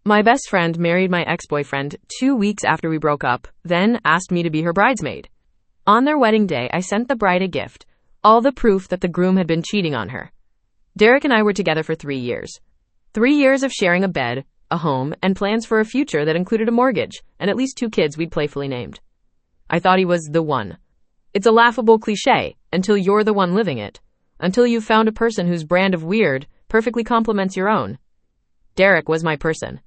My best friend married my ex-boyfriend 2 weeks after we broke up, then asked me to be her bridesmaid. On their wedding day, I sent the bride a gift, all the proof that the groom had been cheating on her. Derek and I were together for 3 years. 3 years of sharing a bed, a home, and plans for a future that included a mortgage, and at least 2 kids we'd playfully named. I thought he was the one. It's a laughable cliche, until you're the one living it. Until you've found a person whose brand of weird perfectly complements your own. Derek was my person.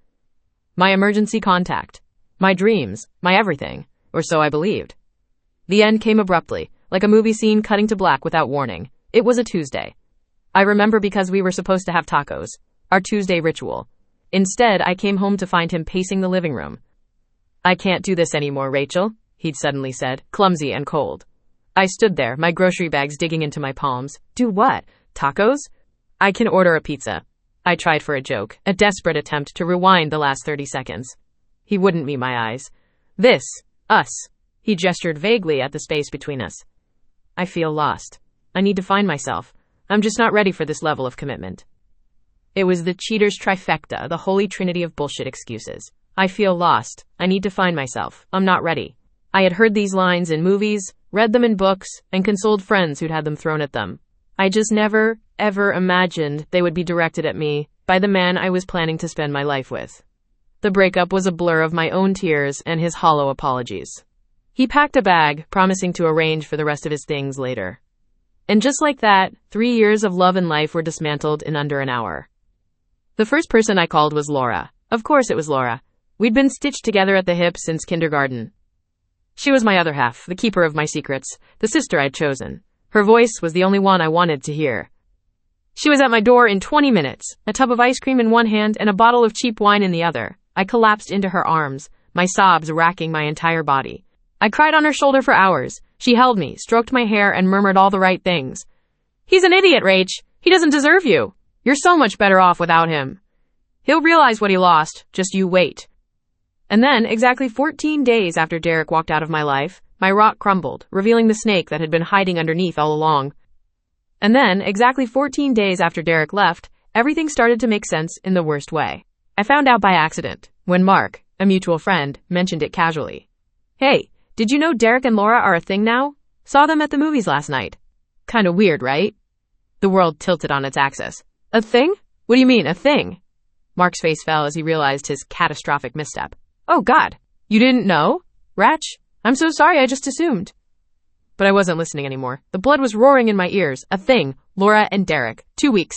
My emergency contact. My dreams. My everything. Or so I believed. The end came abruptly, like a movie scene cutting to black without warning. It was a Tuesday. I remember because we were supposed to have tacos. Our Tuesday ritual. Instead, I came home to find him pacing the living room. "I can't do this anymore, Rachel," he'd suddenly said, clumsy and cold. I stood there, my grocery bags digging into my palms. Do what? Tacos? "I can order a pizza." I tried for a joke, a desperate attempt to rewind the last 30 seconds. He wouldn't meet my eyes. "This, us." He gestured vaguely at the space between us. "I feel lost. I need to find myself. I'm just not ready for this level of commitment." It was the cheater's trifecta, the holy trinity of bullshit excuses. I feel lost. I need to find myself. I'm not ready. I had heard these lines in movies, read them in books, and consoled friends who'd had them thrown at them. I just never, ever imagined they would be directed at me by the man I was planning to spend my life with. The breakup was a blur of my own tears and his hollow apologies. He packed a bag, promising to arrange for the rest of his things later. And just like that, 3 years of love and life were dismantled in under an hour. The first person I called was Laura. Of course it was Laura. We'd been stitched together at the hip since kindergarten. She was my other half, the keeper of my secrets, the sister I'd chosen. Her voice was the only one I wanted to hear. She was at my door in 20 minutes, a tub of ice cream in one hand and a bottle of cheap wine in the other. I collapsed into her arms, my sobs racking my entire body. I cried on her shoulder for hours. She held me, stroked my hair, and murmured all the right things. "He's an idiot, Rach. He doesn't deserve you. You're so much better off without him. He'll realize what he lost. Just you wait." And then, exactly 14 days after Derek walked out of my life, my rock crumbled, revealing the snake that had been hiding underneath all along. And then, exactly 14 days after Derek left, everything started to make sense in the worst way. I found out by accident, when Mark, a mutual friend, mentioned it casually. "Hey, did you know Derek and Laura are a thing now? Saw them at the movies last night." Kinda weird, right? The world tilted on its axis. "A thing? What do you mean, a thing?" Mark's face fell as he realized his catastrophic misstep. "Oh God, you didn't know? Ratch, I'm so sorry, I just assumed." But I wasn't listening anymore. The blood was roaring in my ears. A thing, Laura and Derek, 2 weeks.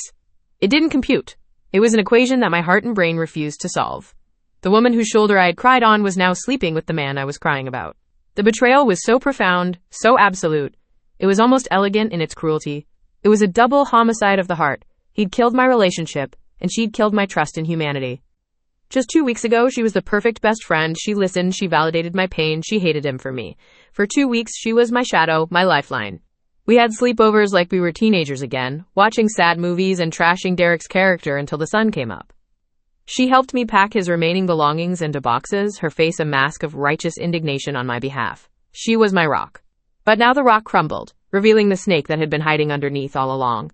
It didn't compute. It was an equation that my heart and brain refused to solve. The woman whose shoulder I had cried on was now sleeping with the man I was crying about. The betrayal was so profound, so absolute. It was almost elegant in its cruelty. It was a double homicide of the heart. He'd killed my relationship, and she'd killed my trust in humanity. Just 2 weeks ago, she was the perfect best friend. She listened, she validated my pain, she hated him for me. For 2 weeks, she was my shadow, my lifeline. We had sleepovers like we were teenagers again, watching sad movies and trashing Derek's character until the sun came up. She helped me pack his remaining belongings into boxes, her face a mask of righteous indignation on my behalf. She was my rock. But now the rock crumbled, revealing the snake that had been hiding underneath all along.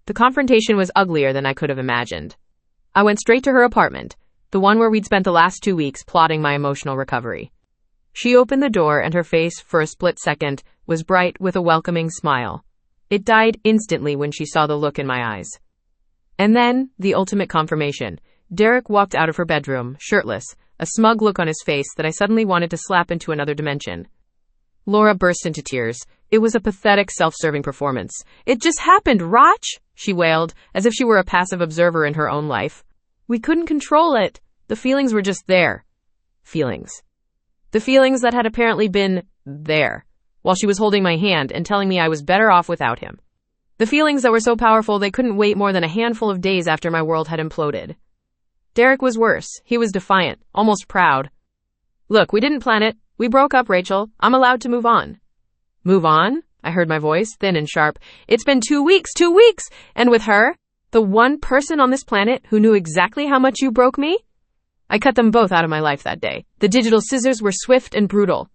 The confrontation was uglier than I could have imagined. I went straight to her apartment, the one where we'd spent the last 2 weeks plotting my emotional recovery. She opened the door and her face, for a split second, was bright with a welcoming smile. It died instantly when she saw the look in my eyes. And then, the ultimate confirmation. Derek walked out of her bedroom, shirtless, a smug look on his face that I suddenly wanted to slap into another dimension. Laura burst into tears. It was a pathetic, self-serving performance. "It just happened, Rach," she wailed, as if she were a passive observer in her own life. "We couldn't control it. The feelings were just there." Feelings. The feelings that had apparently been there, while she was holding my hand and telling me I was better off without him. The feelings that were so powerful they couldn't wait more than a handful of days after my world had imploded. Derek was worse. He was defiant, almost proud. "Look, we didn't plan it. We broke up, Rachel. I'm allowed to move on." "Move on?" I heard my voice, thin and sharp. "It's been 2 weeks, 2 weeks! And with her? The one person on this planet who knew exactly how much you broke me?" I cut them both out of my life that day. The digital scissors were swift and brutal.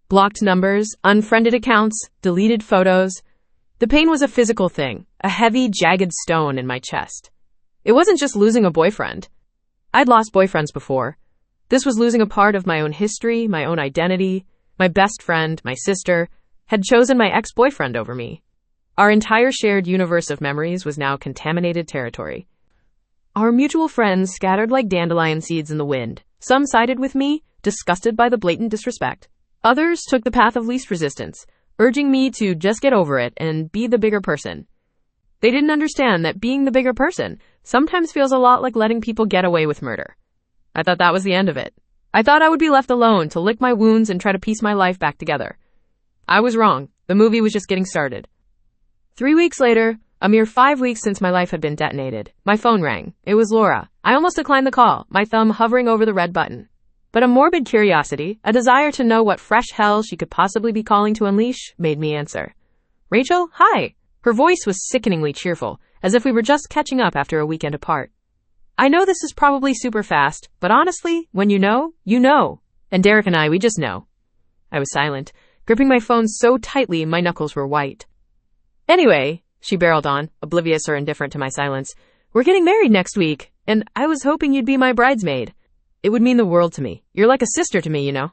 Blocked numbers, unfriended accounts, deleted photos. The pain was a physical thing, a heavy, jagged stone in my chest. It wasn't just losing a boyfriend. I'd lost boyfriends before. This was losing a part of my own history, my own identity. My best friend, my sister, had chosen my ex-boyfriend over me. Our entire shared universe of memories was now contaminated territory. Our mutual friends scattered like dandelion seeds in the wind. Some sided with me, disgusted by the blatant disrespect. Others took the path of least resistance, urging me to just get over it and be the bigger person. They didn't understand that being the bigger person sometimes feels a lot like letting people get away with murder. I thought that was the end of it. I thought I would be left alone to lick my wounds and try to piece my life back together. I was wrong. The movie was just getting started. 3 weeks later, a mere 5 weeks since my life had been detonated, my phone rang. It was Laura. I almost declined the call, my thumb hovering over the red button. But a morbid curiosity, a desire to know what fresh hell she could possibly be calling to unleash, made me answer. Rachel, hi. Her voice was sickeningly cheerful, as if we were just catching up after a weekend apart. I know this is probably super fast, but honestly, when you know, you know. And Derek and I, we just know. I was silent, gripping my phone so tightly my knuckles were white. Anyway, she barreled on, oblivious or indifferent to my silence, we're getting married next week, and I was hoping you'd be my bridesmaid. It would mean the world to me. You're like a sister to me, you know?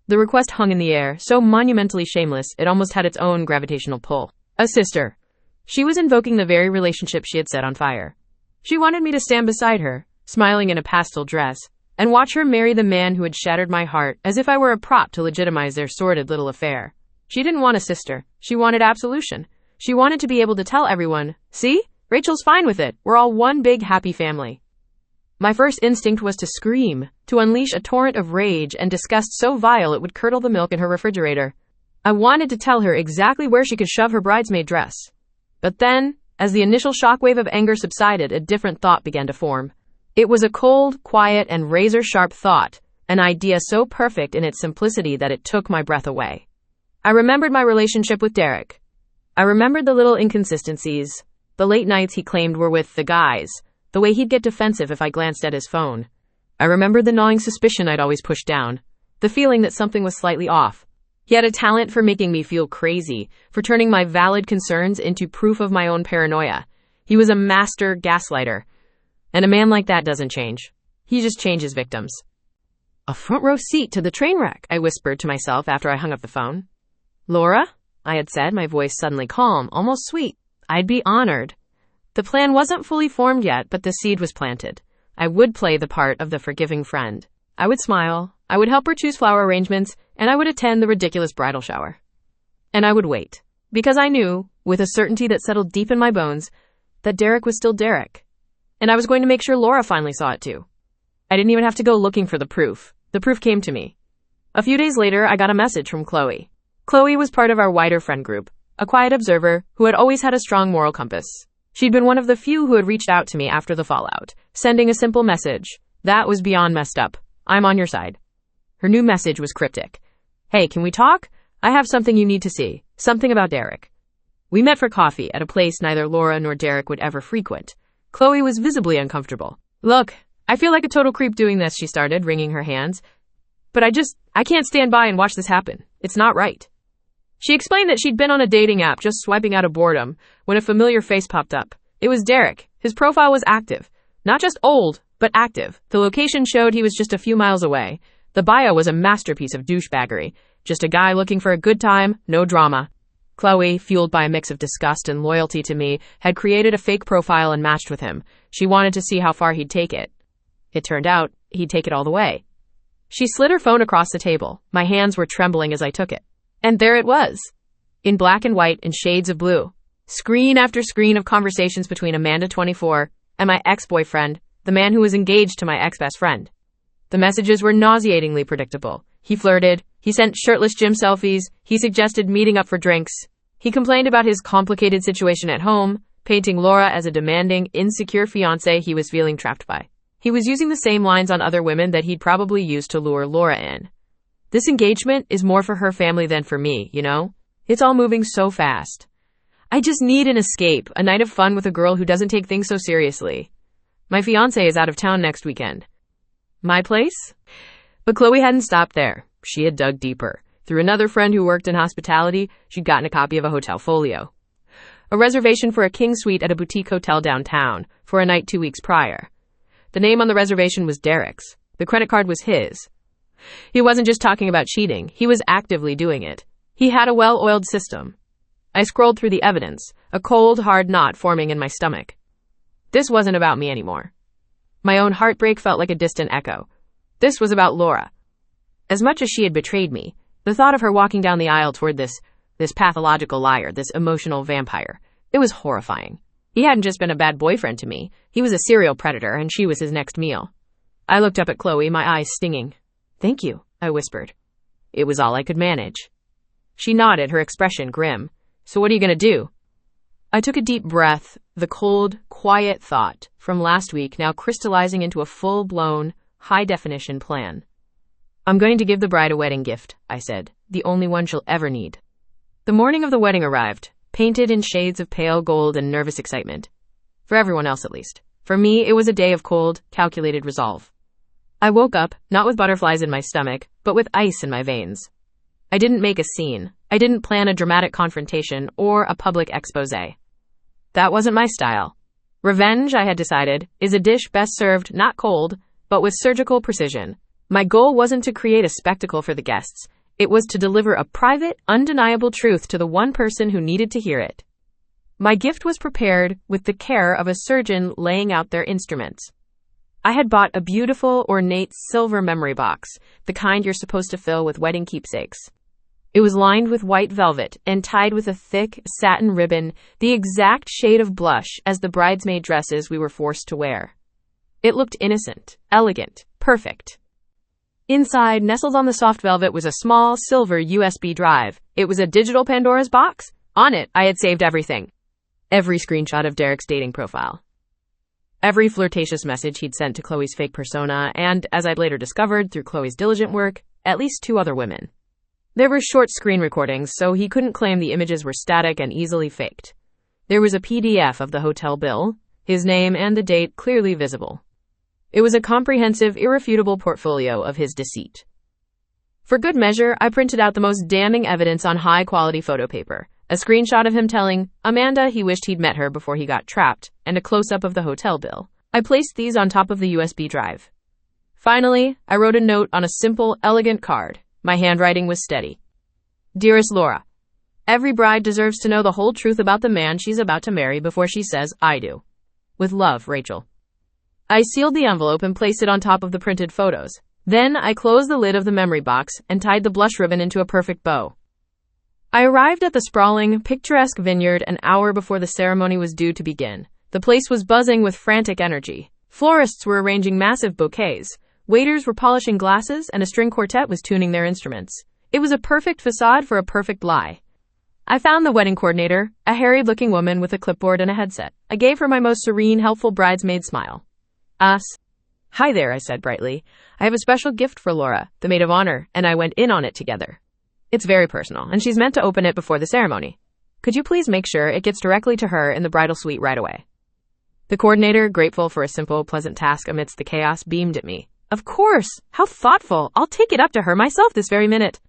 The request hung in the air, so monumentally shameless, it almost had its own gravitational pull. A sister. She was invoking the very relationship she had set on fire. She wanted me to stand beside her, smiling in a pastel dress, and watch her marry the man who had shattered my heart as if I were a prop to legitimize their sordid little affair. She didn't want a sister. She wanted absolution. She wanted to be able to tell everyone, see? Rachel's fine with it. We're all one big happy family. My first instinct was to scream, to unleash a torrent of rage and disgust so vile it would curdle the milk in her refrigerator. I wanted to tell her exactly where she could shove her bridesmaid dress. But then, as the initial shockwave of anger subsided, a different thought began to form. It was a cold, quiet, and razor-sharp thought, an idea so perfect in its simplicity that it took my breath away. I remembered my relationship with Derek. I remembered the little inconsistencies, the late nights he claimed were with the guys, the way he'd get defensive if I glanced at his phone. I remembered the gnawing suspicion I'd always pushed down, the feeling that something was slightly off. He had a talent for making me feel crazy, for turning my valid concerns into proof of my own paranoia. He was a master gaslighter. And a man like that doesn't change. He just changes victims. A front row seat to the train wreck, I whispered to myself after I hung up the phone. Laura, I had said, my voice suddenly calm, almost sweet. I'd be honored. The plan wasn't fully formed yet, but the seed was planted. I would play the part of the forgiving friend. I would smile, I would help her choose flower arrangements, and I would attend the ridiculous bridal shower. And I would wait, because I knew, with a certainty that settled deep in my bones, that Derek was still Derek. And I was going to make sure Laura finally saw it too. I didn't even have to go looking for the proof. The proof came to me. A few days later, I got a message from Qley. Qley was part of our wider friend group, a quiet observer who had always had a strong moral compass. She'd been one of the few who had reached out to me after the fallout, sending a simple message. That was beyond messed up. I'm on your side. Her new message was cryptic. Hey, can we talk? I have something you need to see. Something about Derek. We met for coffee at a place neither Laura nor Derek would ever frequent. Qley was visibly uncomfortable. Look, I feel like a total creep doing this, she started, wringing her hands. But I can't stand by and watch this happen. It's not right. She explained that she'd been on a dating app just swiping out of boredom when a familiar face popped up. It was Derek. His profile was active. Not just old, but active. The location showed he was just a few miles away. The bio was a masterpiece of douchebaggery. Just a guy looking for a good time, no drama. Qley, fueled by a mix of disgust and loyalty to me, had created a fake profile and matched with him. She wanted to see how far he'd take it. It turned out, he'd take it all the way. She slid her phone across the table. My hands were trembling as I took it. And there it was. In black and white and shades of blue. Screen after screen of conversations between Amanda, 24, and my ex-boyfriend, the man who was engaged to my ex-best friend. The messages were nauseatingly predictable. He flirted. He sent shirtless gym selfies. He suggested meeting up for drinks. He complained about his complicated situation at home, painting Laura as a demanding, insecure fiancé he was feeling trapped by. He was using the same lines on other women that he'd probably used to lure Laura in. This engagement is more for her family than for me, you know? It's all moving so fast. I just need an escape, a night of fun with a girl who doesn't take things so seriously. My fiancé is out of town next weekend. My place? But Qley hadn't stopped there. She had dug deeper. Through another friend who worked in hospitality, she'd gotten a copy of a hotel folio. A reservation for a king suite at a boutique hotel downtown for a night 2 weeks prior. The name on the reservation was Derek's. The credit card was his. He wasn't just talking about cheating. He was actively doing it. He had a well-oiled system. I scrolled through the evidence, a cold, hard knot forming in my stomach. This wasn't about me anymore. My own heartbreak felt like a distant echo. This was about Laura. As much as she had betrayed me, the thought of her walking down the aisle toward this pathological liar, this emotional vampire, it was horrifying. He hadn't just been a bad boyfriend to me. He was a serial predator, and she was his next meal. I looked up at Qley, my eyes stinging. "Thank you," I whispered. It was all I could manage. She nodded, her expression grim. "So what are you going to do?" I took a deep breath, the cold, quiet thought from last week now crystallizing into a full-blown, high-definition plan. "I'm going to give the bride a wedding gift," I said, "the only one she'll ever need." The morning of the wedding arrived, painted in shades of pale gold and nervous excitement. For everyone else, at least. For me, it was a day of cold, calculated resolve. I woke up, not with butterflies in my stomach, but with ice in my veins. I didn't make a scene. I didn't plan a dramatic confrontation or a public exposé. That wasn't my style. Revenge, I had decided, is a dish best served not cold, but with surgical precision. My goal wasn't to create a spectacle for the guests. It was to deliver a private, undeniable truth to the one person who needed to hear it. My gift was prepared with the care of a surgeon laying out their instruments. I had bought a beautiful, ornate silver memory box, the kind you're supposed to fill with wedding keepsakes. It was lined with white velvet and tied with a thick satin ribbon, the exact shade of blush as the bridesmaid dresses we were forced to wear. It looked innocent, elegant, perfect. Inside, nestled on the soft velvet, was a small silver USB drive. It was a digital Pandora's box. On it, I had saved everything. Every screenshot of Derek's dating profile. Every flirtatious message he'd sent to Qley's fake persona, and, as I'd later discovered through Qley's diligent work, at least 2 other women. There were short screen recordings, so he couldn't claim the images were static and easily faked. There was a PDF of the hotel bill, his name and the date clearly visible. It was a comprehensive, irrefutable portfolio of his deceit. For good measure, I printed out the most damning evidence on high-quality photo paper. A screenshot of him telling Amanda he wished he'd met her before he got trapped, and a close-up of the hotel bill. I placed these on top of the USB drive. Finally, I wrote a note on a simple, elegant card. My handwriting was steady. "Dearest Laura, every bride deserves to know the whole truth about the man she's about to marry before she says, 'I do.' With love, Rachel." I sealed the envelope and placed it on top of the printed photos. Then I closed the lid of the memory box and tied the blush ribbon into a perfect bow. I arrived at the sprawling, picturesque vineyard an hour before the ceremony was due to begin. The place was buzzing with frantic energy. Florists were arranging massive bouquets. Waiters were polishing glasses, and a string quartet was tuning their instruments. It was a perfect facade for a perfect lie. I found the wedding coordinator, a harried-looking woman with a clipboard and a headset. I gave her my most serene, helpful bridesmaid smile. "Hi there," I said brightly. "I have a special gift for Laura, the maid of honor, and I went in on it together. It's very personal, and she's meant to open it before the ceremony. Could you please make sure it gets directly to her in the bridal suite right away?" The coordinator, grateful for a simple, pleasant task amidst the chaos, beamed at me. "Of course! How thoughtful! I'll take it up to her myself this very minute."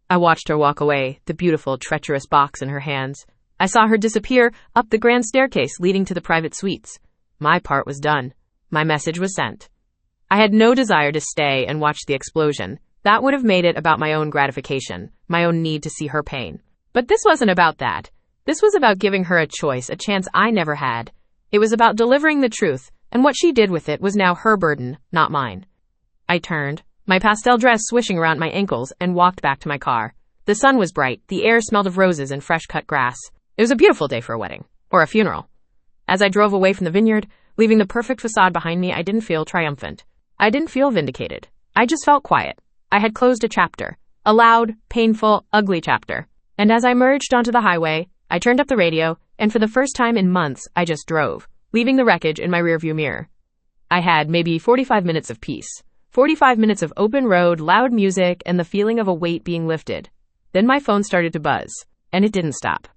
I watched her walk away, the beautiful, treacherous box in her hands. I saw her disappear up the grand staircase leading to the private suites. My part was done. My message was sent. I had no desire to stay and watch the explosion. That would have made it about my own gratification, my own need to see her pain. But this wasn't about that. This was about giving her a choice, a chance I never had. It was about delivering the truth, and what she did with it was now her burden, not mine. I turned, my pastel dress swishing around my ankles, and walked back to my car. The sun was bright, the air smelled of roses and fresh-cut grass. It was a beautiful day for a wedding, or a funeral. As I drove away from the vineyard, leaving the perfect facade behind me, I didn't feel triumphant. I didn't feel vindicated. I just felt quiet. I had closed a chapter. A loud, painful, ugly chapter. And as I merged onto the highway, I turned up the radio, and for the first time in months, I just drove, leaving the wreckage in my rearview mirror. I had maybe 45 minutes of peace. 45 minutes of open road, loud music, and the feeling of a weight being lifted. Then my phone started to buzz, and it didn't stop.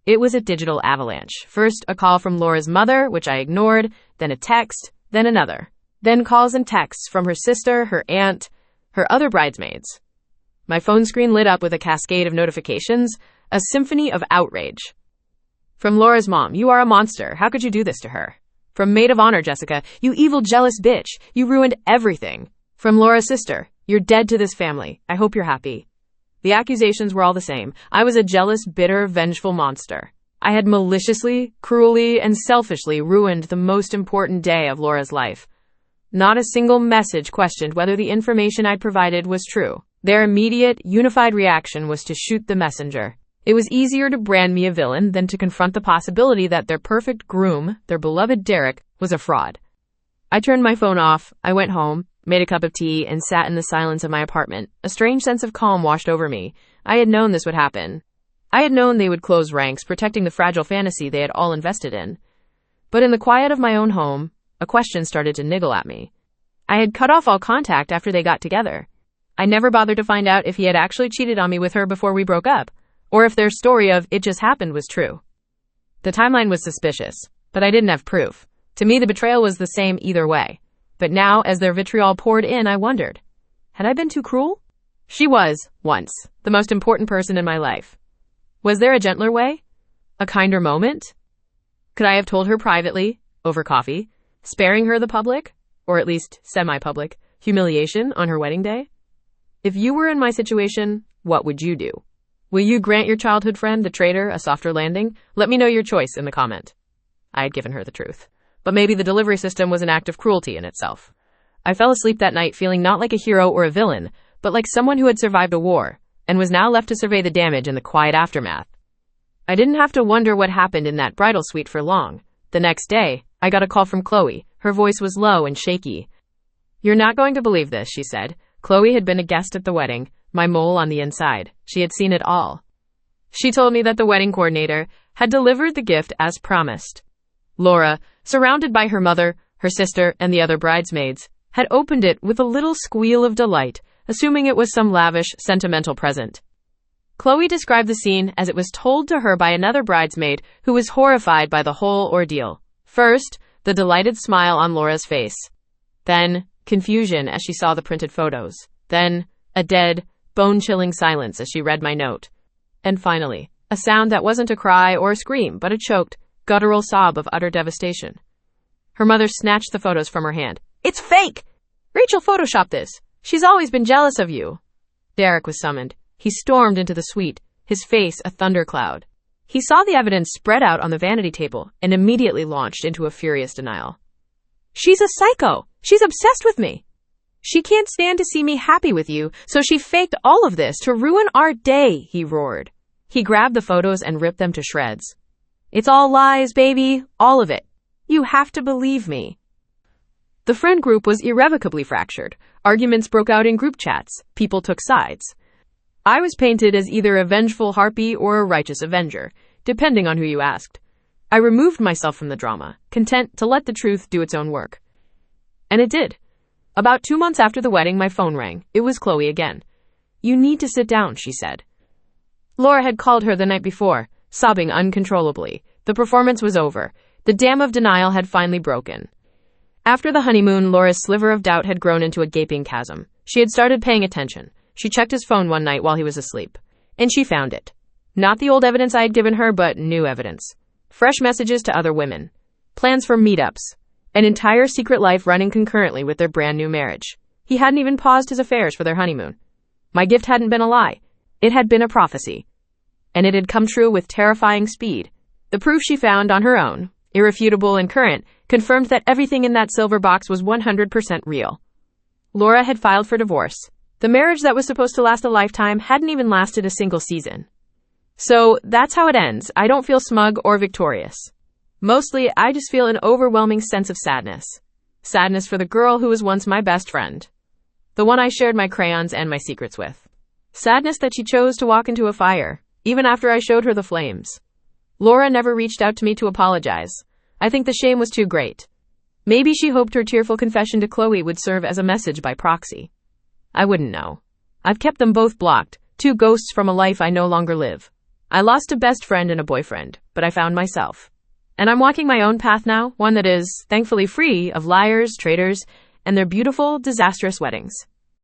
It was a digital avalanche. First, a call from Laura's mother, which I ignored, then a text, then another. Then calls and texts from her sister, her aunt, her other bridesmaids. My phone screen lit up with a cascade of notifications, a symphony of outrage. From Laura's mom, "You are a monster. How could you do this to her?" From maid of honor Jessica, you evil jealous bitch, you ruined everything. From Laura's sister, you're dead to this family. I hope you're happy. The accusations were all the same. I was a jealous, bitter, vengeful monster. I had maliciously, cruelly, and selfishly ruined the most important day of Laura's life. Not a single message questioned whether the information I'd provided was true. Their immediate, unified reaction was to shoot the messenger. It was easier to brand me a villain than to confront the possibility that their perfect groom, their beloved Derek, was a fraud. I turned my phone off, I went home, made a cup of tea, and sat in the silence of my apartment. A strange sense of calm washed over me. I had known this would happen. I had known they would close ranks, protecting the fragile fantasy they had all invested in. But in the quiet of my own home, a question started to niggle at me. I had cut off all contact after they got together. I never bothered to find out if he had actually cheated on me with her before we broke up, or if their story of "it just happened" was true. The timeline was suspicious, but I didn't have proof. To me, the betrayal was the same either way. But now, as their vitriol poured in, I wondered, had I been too cruel? She was, once, the most important person in my life. Was there a gentler way? A kinder moment? Could I have told her privately, over coffee, sparing her the public, or at least semi-public, humiliation on her wedding day? If you were in my situation, what would you do? Will you grant your childhood friend, the traitor, a softer landing? Let me know your choice in the comment. I had given her the truth. But maybe the delivery system was an act of cruelty in itself. I fell asleep that night feeling not like a hero or a villain, but like someone who had survived a war, and was now left to survey the damage in the quiet aftermath. I didn't have to wonder what happened in that bridal suite for long. The next day, I got a call from Qley. Her voice was low and shaky. "You're not going to believe this," she said. Qley had been a guest at the wedding, my mole on the inside. She had seen it all. She told me that the wedding coordinator had delivered the gift as promised. Laura, surrounded by her mother, her sister, and the other bridesmaids, had opened it with a little squeal of delight, assuming it was some lavish, sentimental present. Qley described the scene as it was told to her by another bridesmaid who was horrified by the whole ordeal. First, the delighted smile on Laura's face. Then, confusion as she saw the printed photos. Then, a dead, bone-chilling silence as she read my note. And finally, a sound that wasn't a cry or a scream, but a choked, guttural sob of utter devastation. Her mother snatched the photos from her hand. "It's fake! Rachel photoshopped this. She's always been jealous of you." Derek was summoned. He stormed into the suite, his face a thundercloud. He saw the evidence spread out on the vanity table and immediately launched into a furious denial. "She's a psycho. She's obsessed with me. She can't stand to see me happy with you, so she faked all of this to ruin our day," he roared. He grabbed the photos and ripped them to shreds. "It's all lies, baby. All of it. You have to believe me." The friend group was irrevocably fractured. Arguments broke out in group chats. People took sides. I was painted as either a vengeful harpy or a righteous avenger, depending on who you asked. I removed myself from the drama, content to let the truth do its own work. And it did. About 2 months after the wedding, my phone rang. It was Qley again. "You need to sit down," she said. Laura had called her the night before, sobbing uncontrollably. The performance was over. The dam of denial had finally broken. After the honeymoon, Laura's sliver of doubt had grown into a gaping chasm. She had started paying attention. She checked his phone one night while he was asleep. And she found it. Not the old evidence I had given her, but new evidence. Fresh messages to other women. Plans for meetups. An entire secret life running concurrently with their brand new marriage. He hadn't even paused his affairs for their honeymoon. My gift hadn't been a lie. It had been a prophecy. And it had come true with terrifying speed. The proof she found on her own, irrefutable and current, confirmed that everything in that silver box was 100% real. Laura had filed for divorce. The marriage that was supposed to last a lifetime hadn't even lasted a single season. So that's how it ends. I don't feel smug or victorious. Mostly, I just feel an overwhelming sense of sadness. Sadness for the girl who was once my best friend. The one I shared my crayons and my secrets with. Sadness that she chose to walk into a fire, even after I showed her the flames. Laura never reached out to me to apologize. I think the shame was too great. Maybe she hoped her tearful confession to Qley would serve as a message by proxy. I wouldn't know. I've kept them both blocked, 2 ghosts from a life I no longer live. I lost a best friend and a boyfriend, but I found myself. And I'm walking my own path now, one that is, thankfully, free of liars, traitors, and their beautiful, disastrous weddings.